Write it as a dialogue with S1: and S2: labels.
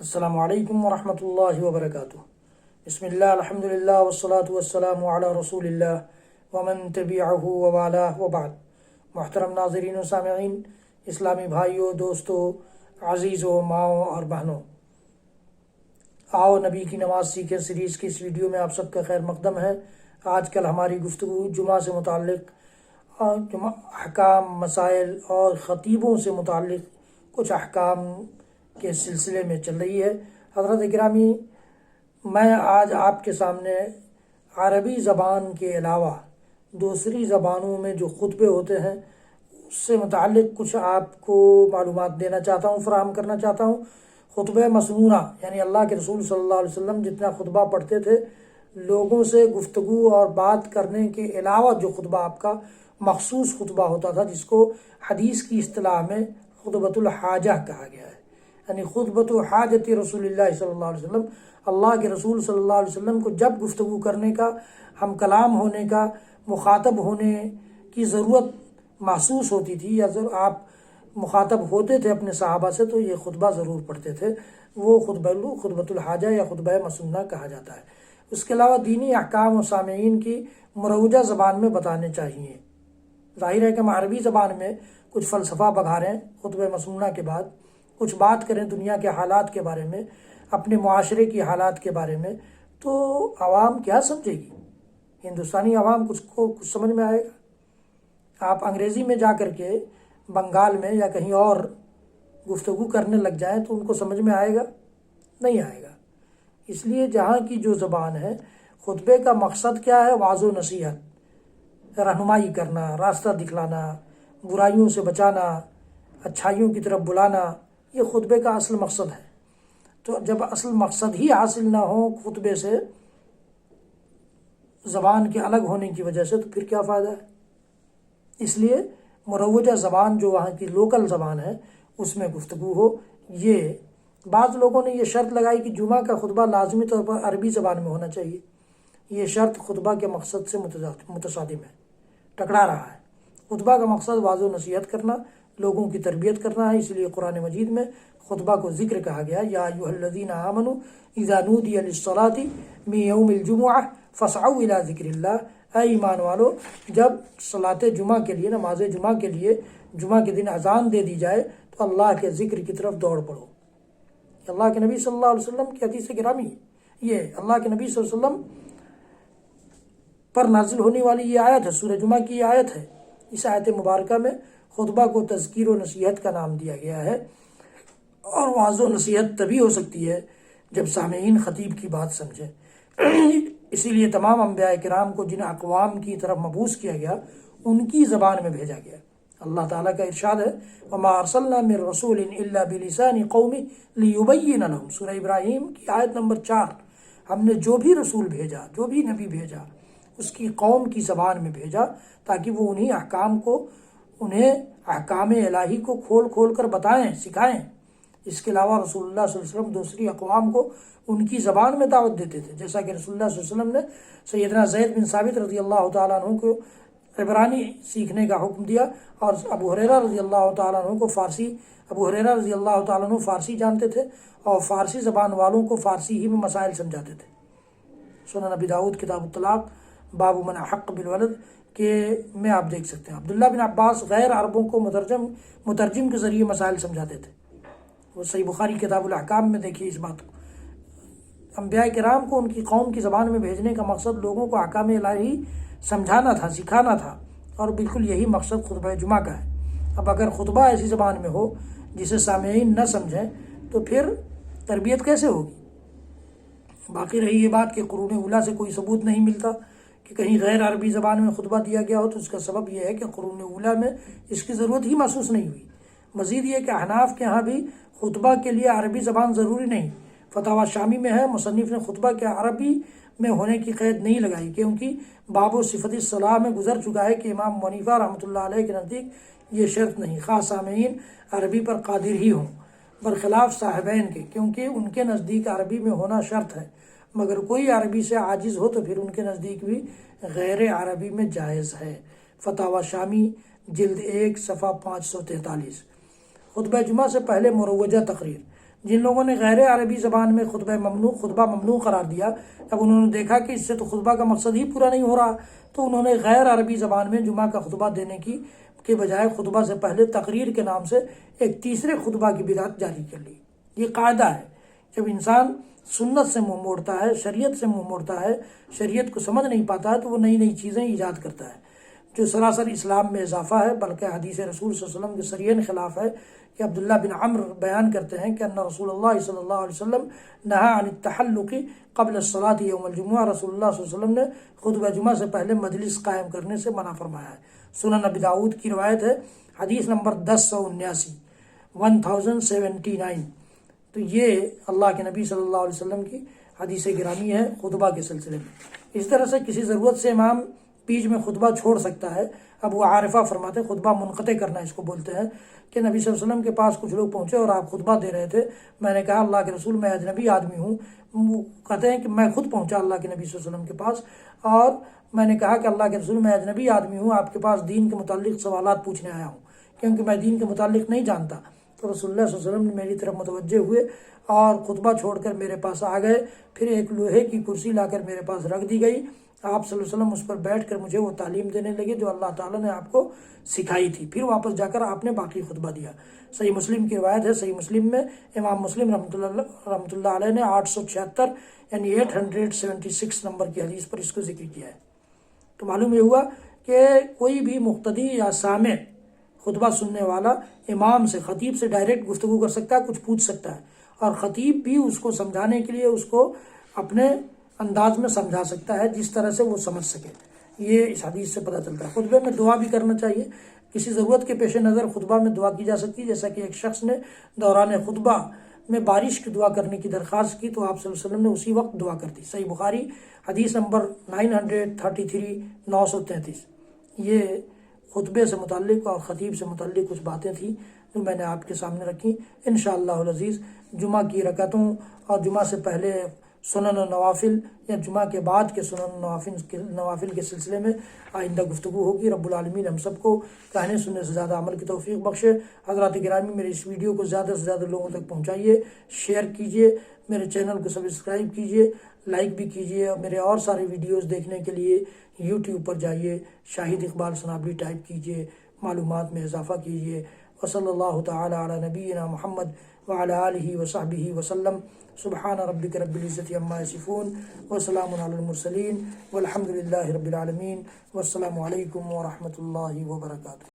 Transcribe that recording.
S1: السلام علیکم ورحمۃ اللہ وبرکاتہ۔ بسم اللہ الحمد للہ والصلاة والسلام علی رسول اللہ ومن تبعہ ووالاہ وبعد۔ محترم ناظرین و سامعین، اسلامی بھائیوں، دوستوں، عزیزوں، ماؤں اور بہنوں، آؤ نبی کی نماز سیکھیں سیریز کی اس ویڈیو میں آپ سب کا خیر مقدم ہے۔ آج کل ہماری گفتگو جمعہ سے متعلق احکام، مسائل اور خطیبوں سے متعلق کچھ احکام کے سلسلے میں چل رہی ہے۔ حضرت گرامی، میں آج آپ کے سامنے عربی زبان کے علاوہ دوسری زبانوں میں جو خطبے ہوتے ہیں اس سے متعلق کچھ آپ کو معلومات دینا چاہتا ہوں، فراہم کرنا چاہتا ہوں۔ خطبہ مسنونہ یعنی اللہ کے رسول صلی اللہ علیہ وسلم جتنا خطبہ پڑھتے تھے، لوگوں سے گفتگو اور بات کرنے کے علاوہ جو خطبہ آپ کا مخصوص خطبہ ہوتا تھا، جس کو حدیث کی اصطلاح میں خطبۃ الحاجہ کہا گیا ہے، یعنی خطبۃ حاجت رسول اللہ صلی اللہ علیہ وسلم، اللہ کے رسول صلی اللہ علیہ وسلم کو جب گفتگو کرنے کا، ہم کلام ہونے کا، مخاطب ہونے کی ضرورت محسوس ہوتی تھی یا آپ مخاطب ہوتے تھے اپنے صحابہ سے، تو یہ خطبہ ضرور پڑھتے تھے۔ وہ خطبۃ الحاجہ یا خطبہ مسنونہ کہا جاتا ہے۔ اس کے علاوہ دینی احکام و سامعین کی مروجہ زبان میں بتانے چاہیے۔ ظاہر ہے کہ ہم عربی زبان میں کچھ فلسفہ بگھاریں خطبہ مسنونہ کے بعد، کچھ بات کریں دنیا کے حالات کے بارے میں، اپنے معاشرے کی حالات کے بارے میں، تو عوام کیا سمجھے گی؟ ہندوستانی عوام کچھ سمجھ میں آئے گا؟ آپ انگریزی میں جا کر کے بنگال میں یا کہیں اور گفتگو کرنے لگ جائیں تو ان کو سمجھ میں آئے گا؟ نہیں آئے گا۔ اس لیے جہاں کی جو زبان ہے، خطبے کا مقصد کیا ہے؟ واعظ و نصیحت، رہنمائی کرنا، راستہ دکھلانا، برائیوں سے بچانا، اچھائیوں کی طرف بلانا، یہ خطبے کا اصل مقصد ہے۔ تو جب اصل مقصد ہی حاصل نہ ہو خطبے سے، زبان کے الگ ہونے کی وجہ سے، تو پھر کیا فائدہ ہے؟ اس لیے مروجہ زبان جو وہاں کی لوکل زبان ہے اس میں گفتگو ہو۔ یہ بعض لوگوں نے یہ شرط لگائی کہ جمعہ کا خطبہ لازمی طور پر عربی زبان میں ہونا چاہیے۔ یہ شرط خطبہ کے مقصد سے متصادم ہے، ٹکرا رہا ہے۔ خطبہ کا مقصد واعظ و نصیحت کرنا، لوگوں کی تربیت کرنا ہے، اس لیے قرآن مجید میں خطبہ کو ذکر کہا گیا، یا ایھا الذین آمنوا اذا نودی للصلاۃ من یوم الجمعہ فاسعوا الی ذکر اللہ۔ اے ایمان والو، جب صلاۃ جمعہ کے لیے، نماز جمعہ کے لیے جمعہ کے دن اذان دے دی جائے تو اللہ کے ذکر کی طرف دوڑ پڑو۔ اللہ کے نبی صلی اللہ علیہ وسلم کی حدیث گرامی، یہ اللہ کے نبی صلی اللہ علیہ وسلم پر نازل ہونے والی یہ آیت ہے، سورہ جمعہ کی یہ آیت ہے۔ اس آیت مبارکہ میں خطبہ کو تذکیر و نصیحت کا نام دیا گیا ہے، اور واعظ و نصیحت تبھی ہو سکتی ہے جب سامعین خطیب کی بات سمجھیں۔ اسی لیے تمام انبیاء کرام کو جن اقوام کی طرف مبعوث کیا گیا ان کی زبان میں بھیجا گیا۔ اللہ تعالیٰ کا ارشاد ہے، وَمَا أَرْسَلْنَا مِن رَّسُولٍ إِلَّا بِلِسَانِ قَوْمِهِ لِيُبَيِّنَ لَهُمْ۔ سورہ ابراہیم کی آیت نمبر 4۔ ہم نے جو بھی رسول بھیجا، جو بھی نبی بھیجا، اس کی قوم کی زبان میں بھیجا تاکہ وہ انہیں احکام الہی کو کھول کھول کر بتائیں، سکھائیں۔ اس کے علاوہ رسول اللہ صلی اللہ علیہ وسلم دوسری اقوام کو ان کی زبان میں دعوت دیتے تھے، جیسا کہ رسول اللہ صلی اللہ علیہ وسلم نے سیدنا زید بن ثابت رضی اللہ تعالیٰ عنہ کو عبرانی سیکھنے کا حکم دیا، اور ابو ہریرہ رضی اللہ تعالیٰ عنہ کو ابو ہریرہ رضی اللہ تعالیٰ عنہ فارسی جانتے تھے، اور فارسی زبان والوں کو فارسی ہی میں مسائل سمجھاتے تھے۔ سنن ابی داؤد کتاب الطلاق باب من احق بالولد کہ میں آپ دیکھ سکتے ہیں عبداللہ بن عباس غیر عربوں کو مترجم کے ذریعے مسائل سمجھاتے تھے۔ وہ صحیح بخاری کتاب الاحکام میں دیکھیے اس بات کو۔ انبیاء کرام کو ان کی قوم کی زبان میں بھیجنے کا مقصد لوگوں کو احکام الہی سمجھانا تھا، سکھانا تھا، اور بالکل یہی مقصد خطبہ جمعہ کا ہے۔ اب اگر خطبہ ایسی زبان میں ہو جسے سامعین نہ سمجھیں تو پھر تربیت کیسے ہوگی؟ باقی رہی یہ بات کہ قرون اولیٰ سے کوئی ثبوت نہیں ملتا کہ کہیں غیر عربی زبان میں خطبہ دیا گیا ہو، تو اس کا سبب یہ ہے کہ قرون اولیٰ میں اس کی ضرورت ہی محسوس نہیں ہوئی۔ مزید یہ کہ احناف کے ہاں بھی خطبہ کے لیے عربی زبان ضروری نہیں۔ فتاوی شامی میں ہے، مصنف نے خطبہ کے عربی میں ہونے کی قید نہیں لگائی، کیونکہ باب و صفت الصلاح میں گزر چکا ہے کہ امام ابو حنیفہ رحمۃ اللہ علیہ کے نزدیک یہ شرط نہیں، خاص سامعین عربی پر قادر ہی ہوں، برخلاف صاحبین کے، کیونکہ ان کے نزدیک عربی میں ہونا شرط ہے، مگر کوئی عربی سے عاجز ہو تو پھر ان کے نزدیک بھی غیر عربی میں جائز ہے۔ فتاوی شامی جلد 1 صفحہ 543۔ خطبہ جمعہ سے پہلے مروجہ تقریر۔ جن لوگوں نے غیر عربی زبان میں خطبہ ممنوع قرار دیا، اب انہوں نے دیکھا کہ اس سے تو خطبہ کا مقصد ہی پورا نہیں ہو رہا، تو انہوں نے غیر عربی زبان میں جمعہ کا خطبہ دینے کے بجائے خطبہ سے پہلے تقریر کے نام سے ایک تیسرے خطبہ کی بدعت جاری کر لی۔ یہ قاعدہ ہے، جب انسان سنت سے منہ موڑتا ہے، شریعت سے منہ موڑتا ہے، شریعت کو سمجھ نہیں پاتا ہے، تو وہ نئی نئی چیزیں ایجاد کرتا ہے جو سراسر اسلام میں اضافہ ہے، بلکہ حدیث رسول صلی اللہ علیہ وسلم کے صریحاً خلاف ہے کہ عبداللہ بن عمرو بیان کرتے ہیں کہ ان رسول اللہ صلی اللہ علیہ وسلم نہا عن التحلق قبل الصلاۃ یوم الجمعہ، رسول اللہ صلی اللہ علیہ وسلم نے خطبہ جمعہ سے پہلے مجلس قائم کرنے سے منع فرمایا ہے۔ سنن ابی داؤد کی روایت ہے، حدیث نمبر 1079 1079۔ تو یہ اللہ کے نبی صلی اللہ علیہ وسلم کی حدیث گرامی ہے خطبہ کے سلسلے میں۔ اس طرح سے کسی ضرورت سے امام بیچ میں خطبہ چھوڑ سکتا ہے۔ اب وہ عارفہ فرماتے ہیں، خطبہ منقطع کرنا اس کو بولتے ہیں، کہ نبی صلی اللہ علیہ وسلم کے پاس کچھ لوگ پہنچے اور آپ خطبہ دے رہے تھے، میں نے کہا اللہ کے رسول میں اجنبی آدمی ہوں، وہ کہتے ہیں کہ میں خود پہنچا اللہ کے نبی صلی اللہ علیہ وسلم کے پاس اور میں نے کہا کہ اللہ کے رسول میں اجنبی آدمی ہوں، آپ کے پاس دین کے متعلق سوالات پوچھنے آیا ہوں کیونکہ میں دین کے متعلق نہیں جانتا۔ تو رسول اللہ صلی اللہ علیہ وسلم نے میری طرف متوجہ ہوئے اور خطبہ چھوڑ کر میرے پاس آ گئے، پھر ایک لوہے کی کرسی لا کر میرے پاس رکھ دی گئی، آپ صلی اللہ علیہ وسلم اس پر بیٹھ کر مجھے وہ تعلیم دینے لگے جو اللہ تعالیٰ نے آپ کو سکھائی تھی، پھر واپس جا کر آپ نے باقی خطبہ دیا۔ صحیح مسلم کی روایت ہے، صحیح مسلم میں امام مسلم رحمۃ اللہ علیہ نے 876 یعنی 876 نمبر کی حدیث پر اس کو ذکر کیا ہے۔ تو معلوم یہ ہوا کہ کوئی بھی مقتدی یا سامع خطبہ سننے والا امام سے، خطیب سے ڈائریکٹ گفتگو کر سکتا ہے، کچھ پوچھ سکتا ہے، اور خطیب بھی اس کو سمجھانے کے لیے اس کو اپنے انداز میں سمجھا سکتا ہے جس طرح سے وہ سمجھ سکے۔ یہ اس حدیث سے پتہ چلتا ہے۔ خطبے میں دعا بھی کرنا چاہیے، کسی ضرورت کے پیش نظر خطبہ میں دعا کی جا سکتی ہے، جیسا کہ ایک شخص نے دوران خطبہ میں بارش کی دعا کرنے کی درخواست کی تو آپ صلی اللہ علیہ وسلم نے اسی وقت دعا کر دی۔ صحیح بخاری حدیث نمبر 933 933۔ یہ خطبے سے متعلق اور خطیب سے متعلق کچھ باتیں تھیں جو میں نے آپ کے سامنے رکھی۔ انشاءاللہ العزیز جمعہ کی رکعتوں اور جمعہ سے پہلے سنن و نوافل یا جمعہ کے بعد کے سنن و نوافل کے سلسلے میں آئندہ گفتگو ہوگی۔ رب العالمین ہم سب کو کہنے سننے سے زیادہ عمل کی توفیق بخشے۔ حضرات گرامی، میرے اس ویڈیو کو زیادہ سے زیادہ لوگوں تک پہنچائیے، شیئر کیجیے، میرے چینل کو سبسکرائب کیجیے، لائک بھی کیجیے، اور میرے اور سارے ویڈیوز دیکھنے کے لیے یوٹیوب پر جائیے، شاہد اقبال سنابلی ٹائپ کیجیے، معلومات میں اضافہ کیجیے۔ وصلی اللہ تعالی علی نبینا محمد وعلی آلہ وصحبہ وسلم۔ سبحان ربک رب العزت عما یصفون وسلام علی المرسلین والحمد للہ رب العالمین، والسلام علیکم ورحمۃ اللہ وبرکاتہ۔